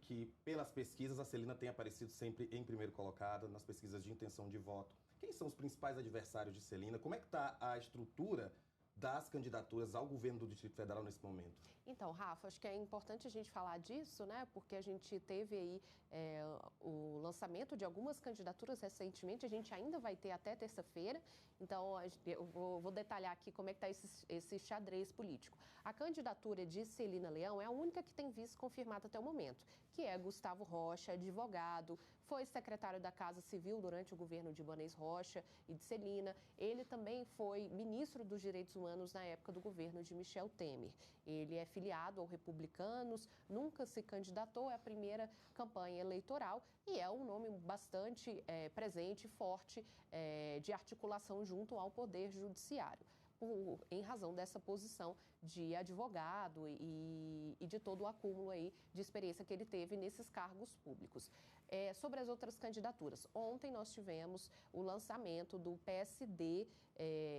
que, pelas pesquisas, a Celina tem aparecido sempre em primeiro colocado nas pesquisas de intenção de voto. Quem são os principais adversários de Celina? Como é que está a estrutura das candidaturas ao governo do Distrito Federal nesse momento? Então, Rafa, acho que é importante a gente falar disso, né? Porque a gente teve aí o lançamento de algumas candidaturas recentemente, a gente ainda vai ter até terça-feira, então eu vou detalhar aqui como é que está esse xadrez político. A candidatura de Celina Leão é a única que tem vice confirmada até o momento, que é Gustavo Rocha, advogado, foi secretário da Casa Civil durante o governo de Ibanez Rocha e de Celina. Ele também foi ministro dos Direitos Humanos na época do governo de Michel Temer. Ele é filiado ao Republicanos, nunca se candidatou, é a primeira campanha eleitoral e é um nome bastante presente e forte de articulação junto ao Poder Judiciário. Em razão dessa posição de advogado e de todo o acúmulo aí de experiência que ele teve nesses cargos públicos. Sobre as outras candidaturas, ontem nós tivemos o lançamento do PSD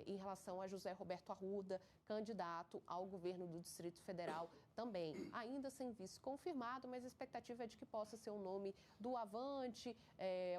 em relação a José Roberto Arruda, candidato ao governo do Distrito Federal também, ainda sem vice confirmado, mas a expectativa é de que possa ser o nome do Avante.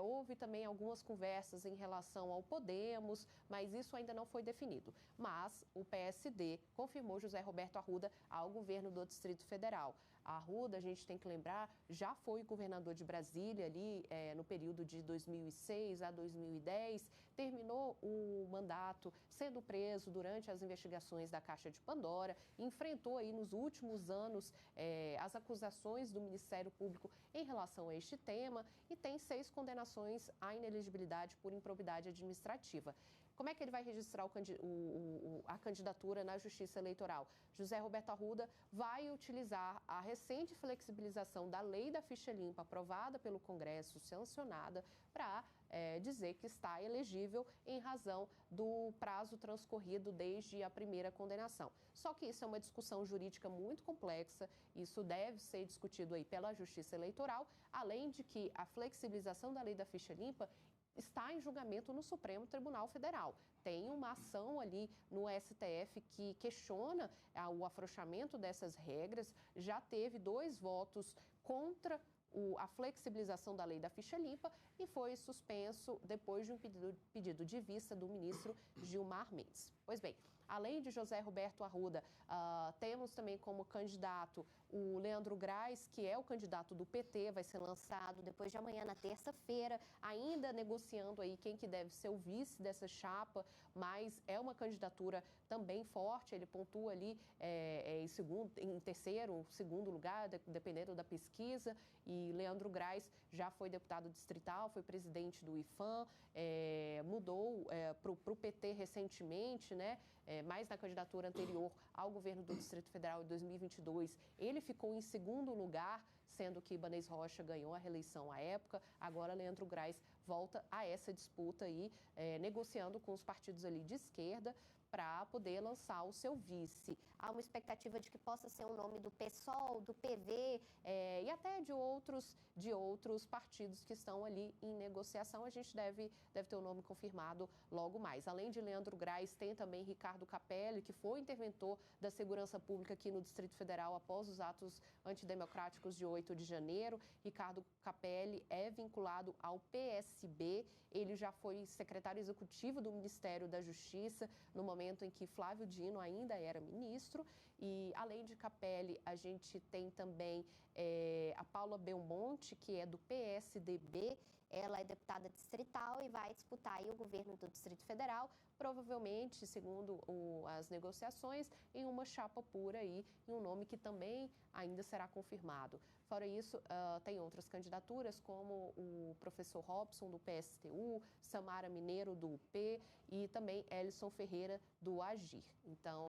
Houve também algumas conversas em relação ao Podemos, mas isso ainda não foi definido. Mas o PSD confirmou José Roberto Arruda ao governo do Distrito Federal. A Arruda, a gente tem que lembrar, já foi governador de Brasília ali no período de 2006 a 2010, terminou o mandato sendo preso durante as investigações da Caixa de Pandora, enfrentou aí nos últimos anos as acusações do Ministério Público em relação a este tema e tem 6 condenações à inelegibilidade por improbidade administrativa. Como é que ele vai registrar a candidatura na Justiça Eleitoral? José Roberto Arruda vai utilizar a recente flexibilização da lei da ficha limpa, aprovada pelo Congresso, sancionada, para dizer que está elegível em razão do prazo transcorrido desde a primeira condenação. Só que isso é uma discussão jurídica muito complexa, isso deve ser discutido aí pela Justiça Eleitoral, além de que a flexibilização da lei da ficha limpa está em julgamento no Supremo Tribunal Federal. Tem uma ação ali no STF que questiona o afrouxamento dessas regras. Já teve 2 votos contra a flexibilização da lei da ficha limpa e foi suspenso depois de um pedido de vista do ministro Gilmar Mendes. Pois bem, além de José Roberto Arruda, temos também como candidato o Leandro Graz, que é o candidato do PT, vai ser lançado depois de amanhã, na terça-feira, ainda negociando aí quem que deve ser o vice dessa chapa, mas é uma candidatura também forte, ele pontua ali em terceiro, segundo lugar, dependendo da pesquisa, e Leandro Graz já foi deputado distrital, foi presidente do IFAM, mudou para o PT recentemente, né? Mais na candidatura anterior ao governo do Distrito Federal em 2022, ele ficou em segundo lugar, sendo que Ibanez Rocha ganhou a reeleição à época. Agora, Leandro Graz volta a essa disputa aí, negociando com os partidos ali de esquerda para poder lançar o seu vice. Há uma expectativa de que possa ser um nome do PSOL, do PV e até de outros partidos que estão ali em negociação. A gente deve ter o nome confirmado logo mais. Além de Leandro Graz, tem também Ricardo Capelli, que foi interventor da Segurança Pública aqui no Distrito Federal após os atos antidemocráticos de 8 de janeiro. Ricardo Capelli é vinculado ao PSB. Ele já foi secretário executivo do Ministério da Justiça no momento em que Flávio Dino ainda era ministro. E, além de Capelli, a gente tem também a Paula Belmonte, que é do PSDB. Ela é deputada distrital e vai disputar aí o governo do Distrito Federal, provavelmente, segundo as negociações, em uma chapa pura aí, em um nome que também ainda será confirmado. Fora isso, tem outras candidaturas, como o professor Robson, do PSTU, Samara Mineiro, do UP, e também Elison Ferreira, do AGIR. Então,